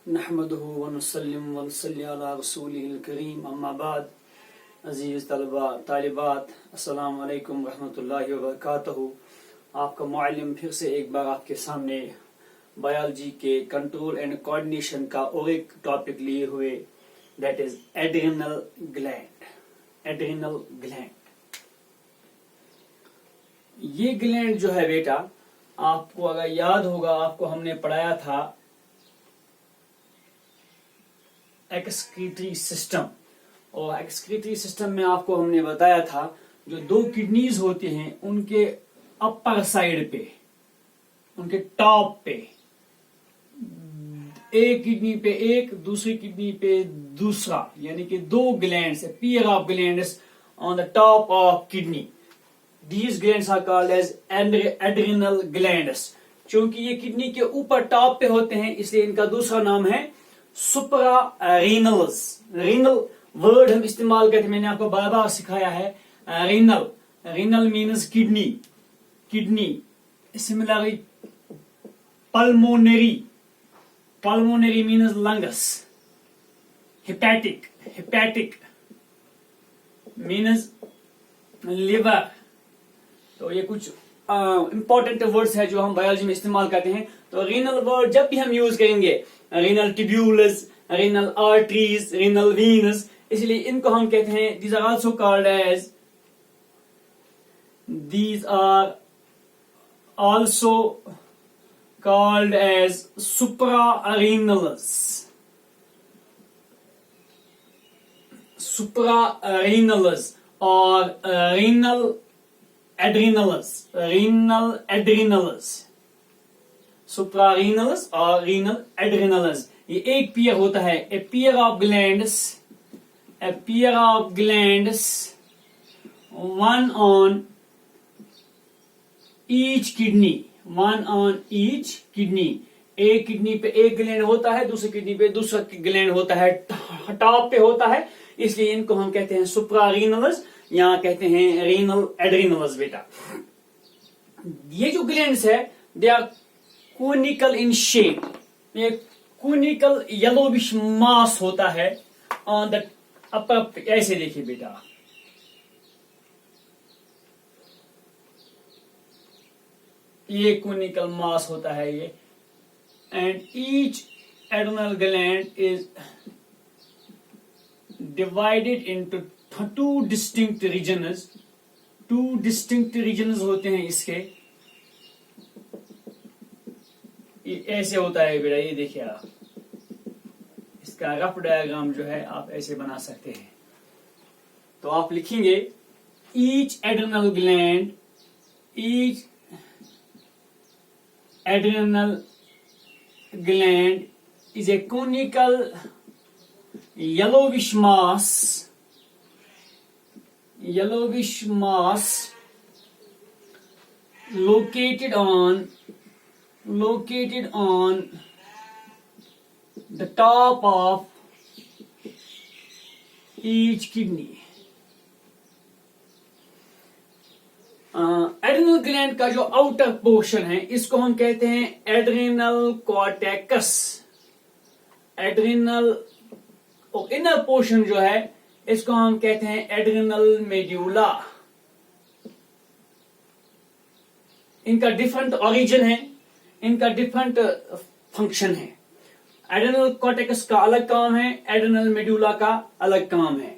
नहमदुहु व नुसल्लिम व नुसल्ली अला रसूलिहिल करीम अम्मा बाद। अजीज तलबा तालिबात, अस्सलाम वालेकुम रहमतुल्लाहि व बरकातहू। आपका मुअल्लिम फिर से एक बार आपके सामने बायोलॉजी के कंट्रोल एंड कोऑर्डिनेशन का और एक टॉपिक लिए हुए, that is adrenal gland. Adrenal gland, ये ग्लैंड जो है बेटा, आपको अगर याद होगा, आपको हमने पढ़ाया था एक्सक्रीटरी सिस्टम, और एक्सक्रीटरी सिस्टम में आपको हमने बताया था जो दो किडनीज होते हैं उनके अपर साइड पे, उनके टॉप पे, एक किडनी पे एक, दूसरी किडनी पे दूसरा, यानी कि दो glands, pair of glands on the top of kidney. These glands are called as adrenal glands। क्योंकि ये किडनी के ऊपर टॉप पे होते हैं, इसलिए इनका दूसरा नाम है सुप्रारीनल्स। रीनल वर्ड हम इस्तेमाल करते हैं, मैंने आपको बार बार सिखाया है। Renal, renal means kidney, kidney. Similarly pulmonary, pulmonary means lungs. Hepatic, hepatic means liver. तो ये कुछ इंपॉर्टेंट वर्ड्स है जो हम बायोलॉजी में इस्तेमाल करते हैं। तो रीनल वर्ड जब भी हम यूज करेंगे, renal tubules, renal arteries, renal venous, इसलिए इनको हम कहते हैं, these are also called as, these are also called as suprarenals। suprarenals और renal adrenals, renal adrenals, suprarenals और renal adrenals, ये एक पेयर होता है। a pair of glands, a pair of glands, one on each kidney, one on each kidney। एक kidney पे एक gland होता है, दूसरी किडनी पे दूसरा ग्लैंड होता है, टॉप पे होता है, इसलिए इनको हम कहते हैं सुप्रारीनल्स, यहाँ कहते हैं रीनल एड्रिनल्स। बेटा, ये जो ग्लैंड्स है, they are conical in shape. ये कोनिकल येलोविश मास होता है ऑन द अपर। ऐसे देखिए बेटा, ये कोनिकल मास होता है ये, and each adrenal gland is divided into two distinct regions. Two distinct regions होते हैं इसके। ये ऐसे होता है बेटा, ये देखिए आप, इसका रफ डायग्राम जो है आप ऐसे बना सकते हैं। तो आप लिखेंगे each adrenal gland, each adrenal gland is a conical yellowish mass, yellowish mass located on the top of each kidney। Adrenal gland का जो आउटर पोर्शन है, इसको हम कहते हैं एड्रिनल कॉर्टेक्स। एड्रिनल और इनर पोर्शन जो है, इसको हम कहते हैं एड्रिनल मेड्यूला। इनका डिफरेंट ओरिजिन है, इनका डिफरेंट फंक्शन है। एड्रिनल कॉर्टेक्स का अलग काम है, एड्रिनल मेड्यूला का अलग काम है।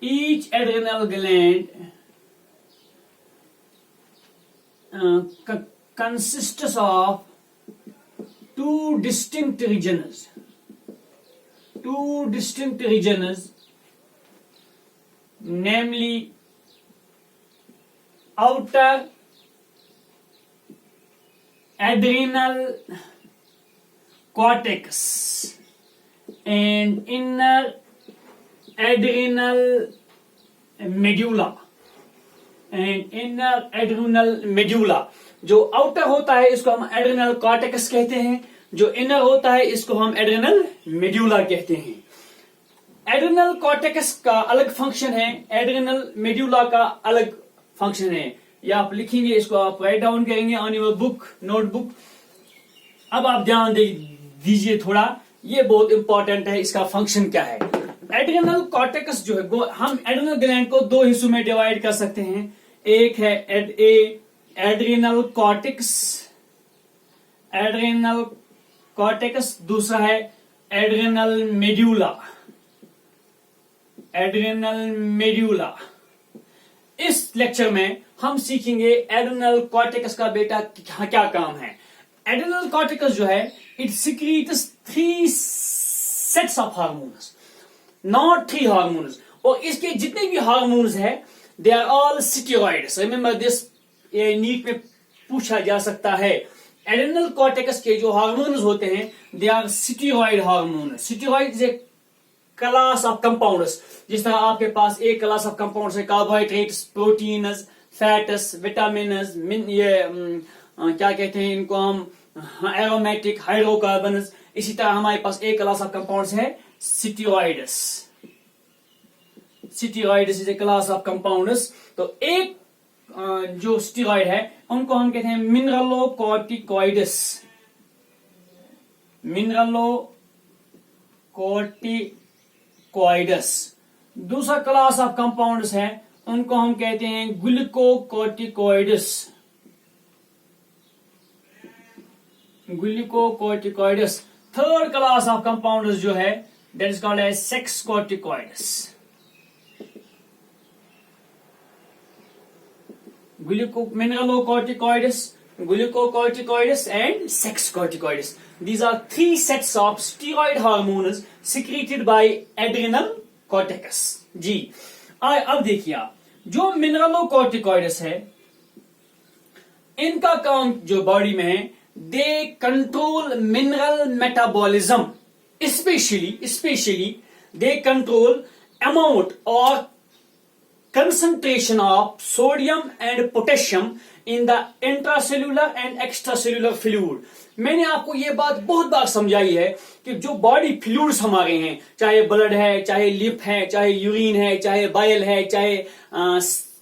Each adrenal gland consists of two distinct regions, namely outer adrenal cortex and inner adrenal medulla। And inner adrenal medulla, जो आउटर होता है इसको हम एड्रिनल कॉर्टेक्स कहते हैं, जो इनर होता है इसको हम एड्रिनल मेड्यूला कहते हैं। एड्रिनल कॉर्टेक्स का अलग फंक्शन है, एड्रिनल मेड्यूला का अलग फंक्शन है। या आप लिखेंगे, इसको आप राइट डाउन करेंगे ऑन योर बुक, नोटबुक। अब आप ध्यान दीजिए थोड़ा, ये बहुत इंपॉर्टेंट है, इसका फंक्शन क्या है। एड्रिनल कॉर्टेक्स जो है, हम एड्रिनल ग्लैंड को दो हिस्सों में डिवाइड कर सकते हैं। एक है एड्रिनल कॉर्टेक्स, एड्रिनल कॉर्टेक्स, दूसरा है एड्रिनल मेड्यूला, एड्रिनल मेड्यूला। इस लेक्चर में हम सीखेंगे एड्रिनल कॉर्टेक्स का बेटा क्या काम है। एड्रिनल कॉर्टेक्स जो है, it secretes 3 sets of hormones, not 3 hormones, और इसके जितने भी हार्मोन्स है they are all steroids. Remember this, ये नीट में पूछा जा सकता है। एड्रिनल कॉर्टेक्स के जो हार्मोन्स होते हैं they are steroid hormone. Steroid is a class of compounds, जिस तरह आपके पास एक क्लास ऑफ कंपाउंड्स है, कार्बोहाइड्रेट्स, प्रोटीन्स, फैट्स, विटामिन्स, क्या कहते हैं इनको हम, एरोमेटिक, हाइड्रोकार्बन्स। इसी तरह हमारे पास एक क्लास ऑफ कंपाउंड्स है steroids. Steroids is a class of compounds. तो एक जो स्टीरॉइड है उनको हम कहते हैं मिनरलोकॉर्टिकॉइड्स, मिनरलोकॉर्टिकॉइड्स। दूसरा क्लास ऑफ कंपाउंड्स है उनको हम कहते हैं glucocorticoids, glucocorticoids. Third class of compounds जो है that is called as sex corticoids, mineralocorticoids, glucocorticoids and sex corticoids. These are 3 sets of steroid hormones secreted by adrenal cortex. जी, अब देखिए आप, जो mineralocorticoids है इनका काम जो बॉडी में है, they control mineral metabolism, specially they control amount और concentration of sodium and potassium in the intracellular and extracellular fluid. मैंने आपको ये बात बहुत बार समझाई है कि जो बॉडी फ्लूइड्स हमारे हैं, चाहे ब्लड है, चाहे लिप है, चाहे यूरिन है, चाहे बाइल है, चाहे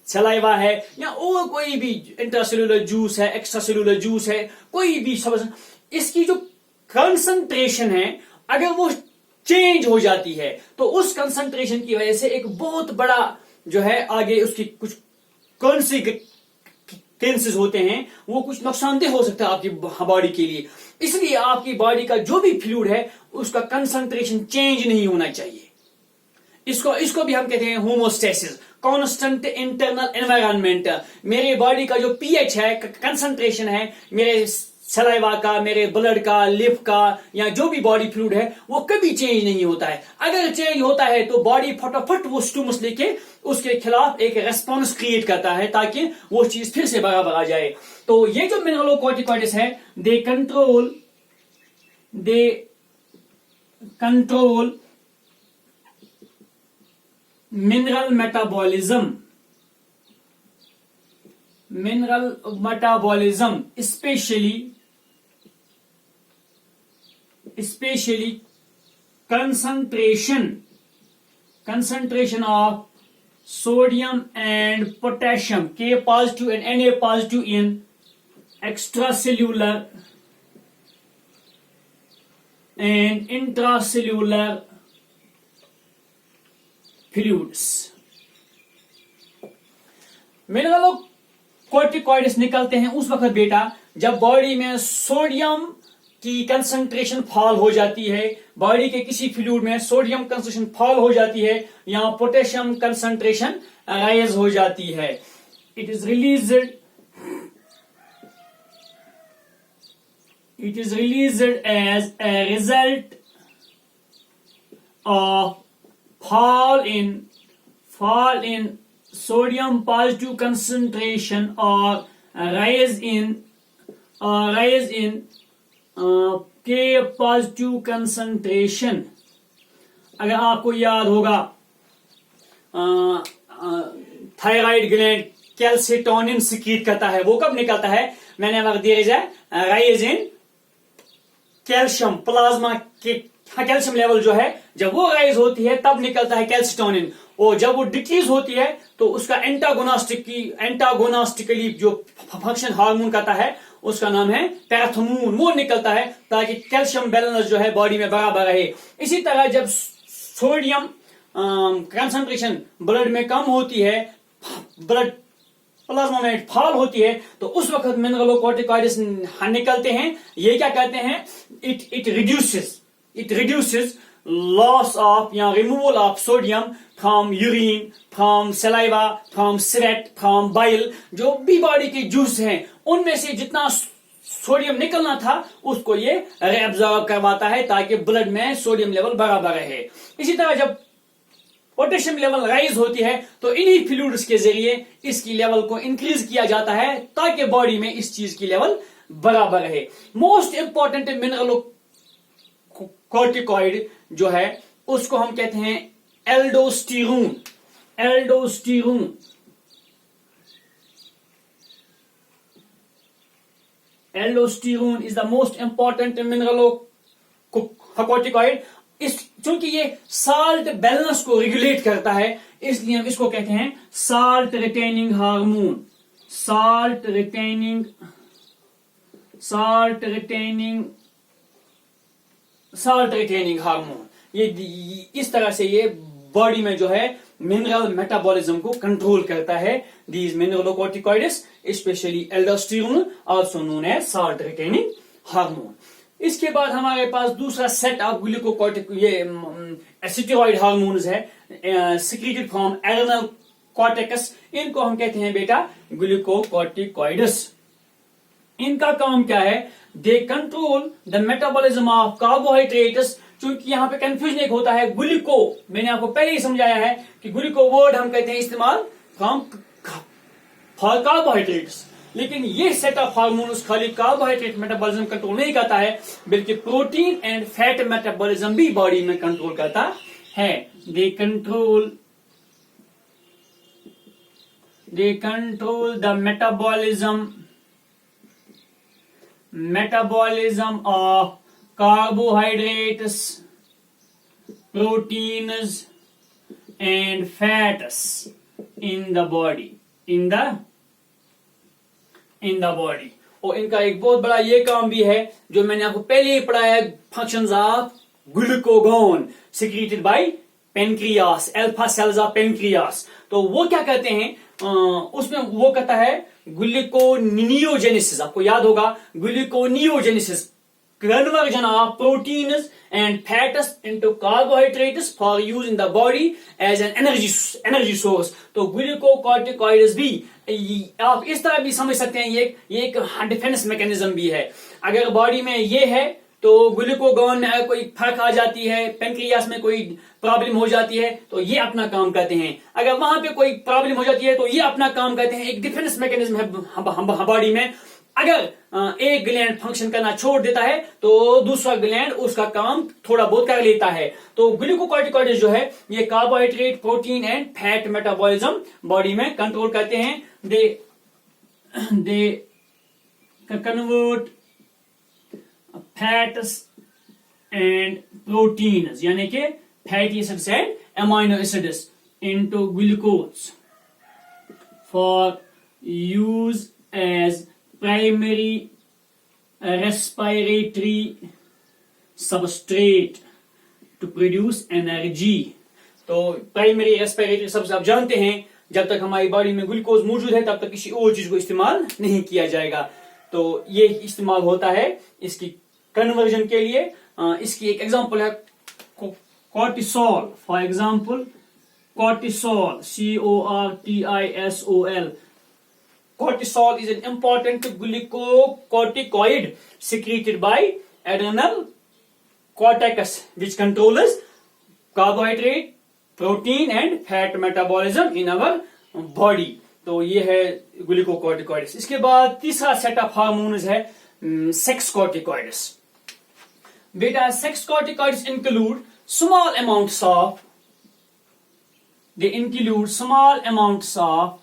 सलाइवा है, या और कोई भी इंट्रासेल्युलर जूस है, एक्स्ट्रासेल्युलर जूस है, कोई भी सब, इसकी जो कंसंट्रेशन है अगर वो चेंज हो जाती है तो उस कंसंट्रेशन की वजह से एक बहुत बड़ा जो है आगे उसकी कुछ कॉन्सिक्वेंसेस होते हैं, वो कुछ नुकसानदेह हो सकता है आपकी बॉडी के लिए। इसलिए आपकी बॉडी का जो भी फ्लूइड है उसका कंसंट्रेशन चेंज नहीं होना चाहिए। इसको भी हम कहते हैं होमोस्टेसिस, कांस्टेंट इंटरनल एनवायरनमेंट। मेरे बॉडी का जो पीएच है, कंसंट्रेशन है, मेरे सलाइवा का, मेरे ब्लड का, लिप का, या जो भी बॉडी फ्लूइड है वो कभी चेंज नहीं होता है। अगर चेंज होता है तो बॉडी फटाफट वो स्टिमुलस लेके उसके खिलाफ एक रेस्पॉन्स क्रिएट करता है ताकि वो चीज फिर से बराबर आ जाए। तो ये जो मिनरलोकॉर्टिकॉइड्स है, they control mineral metabolism, especially concentration of sodium and potassium, K positive and Na positive, in extracellular and intracellular fluids. Mineralocorticoids निकलते हैं उस वक्त बेटा जब बॉडी में सोडियम की कंसंट्रेशन फॉल हो जाती है, बॉडी के किसी फ्लूइड में सोडियम कंसंट्रेशन फॉल हो जाती है, या पोटेशियम कंसंट्रेशन राइज हो जाती है। It is released as a result of fall in sodium positive concentration or rise in K positive concentration। अगर आपको याद होगा थायराइड ग्लैंड कैल्सिटोनिन सिक्रीट करता है, वो कब निकलता है? मैंने अगर दिया जाए राइज इन कैल्शियम, प्लाज्मा के कैल्शियम लेवल जो है जब वो राइज होती है तब निकलता है कैल्सिटोनिन, और जब वो डिक्रीज होती है तो उसका एंटागोनास्टिकली जो फंक्शन हार्मोन करता है उसका नाम है पैराथोमोन, वो निकलता है ताकि कैल्शियम बैलेंस जो है बॉडी में बराबर रहे। इसी तरह जब सोडियम कंसंट्रेशन ब्लड में कम होती है, ब्लड प्लाज्मा में फॉल होती है, तो उस वक्त मिनरलोकॉर्टिकॉइड्स निकलते हैं। ये क्या कहते हैं, इट रिड्यूसेस लॉस ऑफ या removal of sodium from urine, from saliva, from sweat, from bile. जो भी बॉडी के जूस हैं उनमें से जितना सोडियम निकलना था उसको ये एब्जॉर्ब करवाता है ताकि ब्लड में सोडियम लेवल बराबर रहे। इसी तरह जब पोटेशियम लेवल राइज होती है तो इन्हीं फ्लूइड्स के जरिए इसकी लेवल को इंक्रीज किया जाता है ताकि बॉडी में इस चीज की लेवल बराबर रहे। मोस्ट इंपॉर्टेंट मिनरलोकॉर्टिकॉइड जो है उसको हम कहते हैं aldosterone. Aldosterone is the most important mineralocorticoid. चूंकि ये साल्ट बैलेंस को रेगुलेट करता है इसलिए हम इसको कहते हैं salt retaining hormone. Salt retaining hormone ये इस तरह से ये बॉडी में जो है मिनरल मेटाबॉलिज्म को कंट्रोल करता है। These mineralocorticoids specially aldosterone also known as salt retaining hormone. इसके बाद हमारे पास दूसरा सेट ऑफ एसिटिकॉइड हार्मोन्स है सिक्रीटेड फ्रॉम एड्रेनल कॉर्टेक्स। इनको हम कहते हैं बेटा ग्लूकोकॉर्टिकॉइड्स। इनका काम क्या है, they control the metabolism of carbohydrates. चूंकि यहां पे कंफ्यूजन एक होता है ग्लूको, मैंने आपको पहले ही समझाया है कि ग्लूको वर्ड हम कहते हैं इस्तेमाल फ्रॉम फॉर कार्बोहाइड्रेट्स, लेकिन ये सेट ऑफ हार्मोन्स खाली कार्बोहाइड्रेट मेटाबॉलिज्म कंट्रोल नहीं करता है बल्कि प्रोटीन एंड फैट मेटाबॉलिज्म भी बॉडी में कंट्रोल करता है। They control the metabolism of carbohydrates, proteins and fats in the body, in the body। और इनका एक बहुत बड़ा ये काम भी है जो मैंने आपको पहले ही पढ़ाया है, functions of glucagon secreted by pancreas, alpha cells of pancreas. तो वो क्या कहते हैं, उसमें वो कहता है ग्लूकोनियोजेनेसिस। आपको याद होगा gluconeogenesis, conversion of proteins and fats into carbohydrates for use in the body as an energy source। तो ग्लूकोकॉर्टिकॉइड्स भी आप इस तरह भी समझ सकते हैं, ये एक डिफेंस मैकेनिज्म भी है। अगर बॉडी में ये है तो ग्लूकागोन में अगर कोई फर्क आ जाती है, पेनक्रियास में कोई प्रॉब्लम हो जाती है तो ये अपना काम करते हैं। अगर वहां पे कोई प्रॉब्लम हो जाती है तो ये अपना काम करते हैं। एक डिफेंस मैकेनिज्म है बॉडी में। अगर एक ग्लैंड फंक्शन करना छोड़ देता है तो दूसरा ग्लैंड उसका काम थोड़ा बहुत कर लेता है। तो ग्लूकोकॉर्टिकॉइड्स जो है ये carbohydrate, protein and fat metabolism body में कंट्रोल करते हैं। They convert fats and proteins यानी कि fatty acids and amino acids into glucose for use as primary respiratory substrate to produce energy। तो प्राइमरी रेस्पिरेटरी सबसे आप जानते हैं जब तक हमारी बॉडी में ग्लूकोज मौजूद है तब तक किसी और चीज को इस्तेमाल नहीं किया जाएगा। तो ये इस्तेमाल होता है इसकी कन्वर्जन के लिए। इसकी एक एग्जांपल है cortisol. For example cortisol, CORTISOL। Cortisol is an important glucocorticoid secreted by adrenal cortex which controls carbohydrate, protein and fat metabolism in our body। तो ये है ग्लूकोकॉर्टिकॉइड्स। इसके बाद तीसरा सेट ऑफ हार्मोन्स है सेक्स कॉर्टिकॉइड्स। बेटा sex corticoids include small amounts of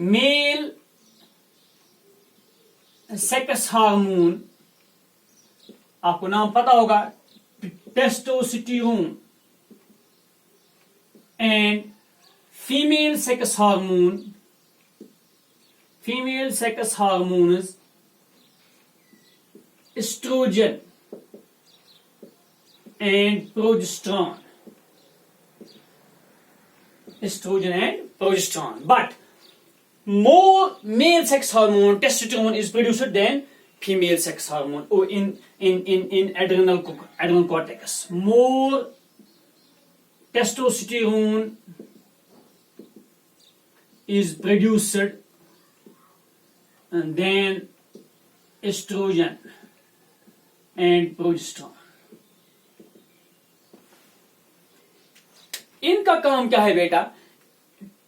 male sex hormone, आपको नाम पता होगा testosterone, and female sex hormones estrogen and progesterone, but more male sex hormone testosterone is produced than female sex hormone or in adrenal cortex. More testosterone is produced than estrogen and progesterone. इनका काम क्या है बेटा?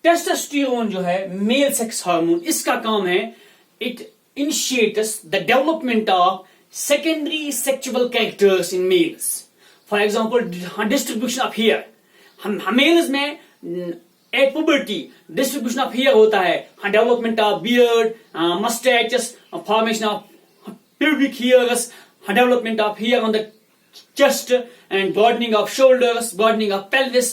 Testosterone जो है male sex hormone, इसका काम है it initiates the development of secondary sexual characters in males. For example distribution of hair, हम मेल्स में at puberty distribution of hair होता है, development of beard, mustaches, formation of pubic hairs, development of hair on the chest and broadening of shoulders, broadening of pelvis,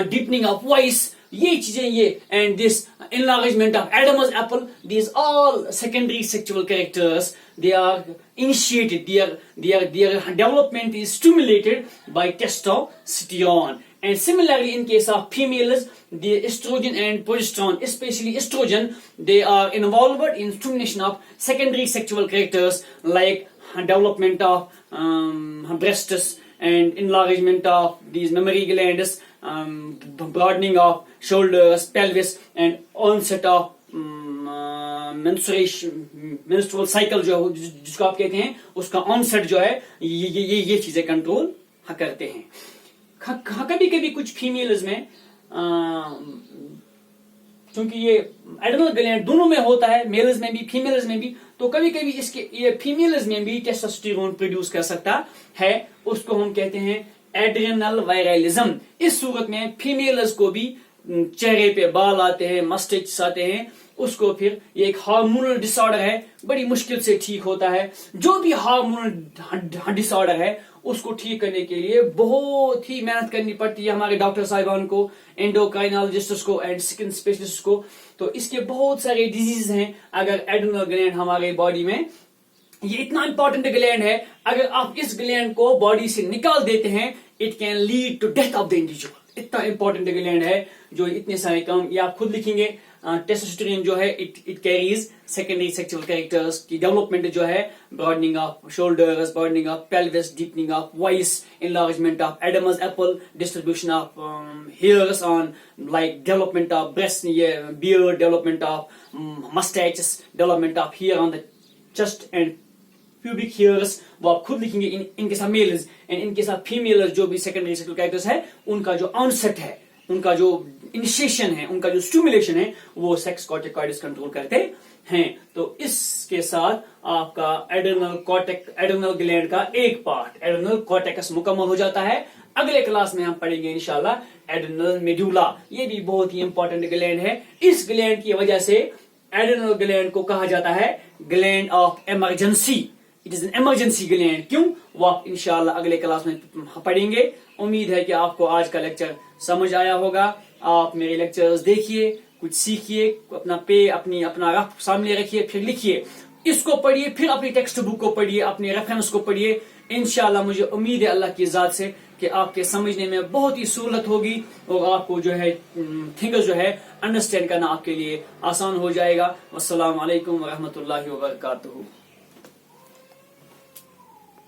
deepening of voice, ये चीजें ये and this enlargement of Adam's apple, these all secondary sexual characters, they are initiated, their development is stimulated by testosterone. And similarly in case of females, the estrogen and progesterone, especially estrogen, they are involved in stimulation of secondary sexual characters like development of breasts and enlargement of these mammary glands, broadening of shoulders, pelvis, and onset of menstrual cycle जो जिसको आप कहते हैं उसका onset जो है ये चीजें कंट्रोल करते हैं. कभी कभी कुछ फीमेल्स में क्योंकि ये एड्रेनल ग्लैंड दोनों में होता है, मेल्स में भी फीमेल्स में भी, तो कभी कभी इसके ये फीमेल्स में भी टेस्टोस्टेरोन प्रोड्यूस कर सकता है, उसको हम कहते हैं एड्रेनल वायरलिज्म. इस सूरत में फीमेल्स को भी चेहरे पे बाल आते हैं, मस्टैच आते हैं, उसको फिर ये एक हार्मोनल डिसऑर्डर है, बड़ी मुश्किल से ठीक होता है. जो भी हार्मोनल डिसऑर्डर है उसको ठीक करने के लिए बहुत ही मेहनत करनी पड़ती है हमारे डॉक्टर साहिबान को, एंडोक्राइनोलॉजिस्ट को एंड स्किन स्पेशलिस्ट को. तो इसके बहुत सारे डिजीज हैं. अगर एड्रेनल ग्लैंड हमारे बॉडी में, ये इतना इंपॉर्टेंट ग्लैंड है, अगर आप इस ग्लैंड को बॉडी से निकाल देते हैं it can lead to death of the individual. इतना इंपॉर्टेंट ग्लैंड है जो इतने सारे काम, ये आप खुद लिखेंगे. टेस्टोस्टेरोन जो है it carries secondary sexual characters की डेवलपमेंट जो है, broadening of shoulders, broadening of pelvis, deepening of voice, enlargement of Adam's apple, distribution of hairs on like development of breast, ये beard, development of mustaches, development of hair on the chest and pubic hairs. वो आप खुद लिखेंगे इनके साथ mails and इनके साथ females जो भी सेकेंडरी सेक्सुअल कैरेक्टर्स है, उनका जो ऑनसेट है, उनका जो इनिशिएशन है, उनका जो स्टिमुलेशन है, वो सेक्स कॉर्टिकॉइड्स कंट्रोल करते हैं. तो इसके साथ आपका एड्रेनल ग्लैंड का एक पार्ट एड्रेनल कॉर्टेक्स मुकम्मल हो जाता है. अगले क्लास में हम पढ़ेंगे इंशाल्लाह एड्रेनल मेडुला. ये भी बहुत ही इंपॉर्टेंट ग्लैंड है. इस ग्लैंड की वजह से एड्रेनल ग्लैंड को कहा जाता है gland of emergency. It is an emergency gland. क्यों? वो आप इंशाल्लाह अगले क्लास में पढ़ेंगे. उम्मीद है कि आपको आज का लेक्चर समझ आया होगा. आप मेरे लेक्चर्स देखिए, कुछ सीखिए, अपना रफ सामने रखिए, फिर लिखिए, इसको पढ़िए, फिर अपनी टेक्स्ट बुक को पढ़िए, अपने रेफरेंस को पढ़िए. इंशाल्लाह मुझे उम्मीद है अल्लाह की ज़ात से कि आपके समझने में बहुत ही सहूलत होगी और आपको जो है थिंग्स जो है अंडरस्टैंड करना आपके लिए आसान हो जाएगा. वस्सलाम अलैकुम व रहमतुल्लाहि व बरकातुहू.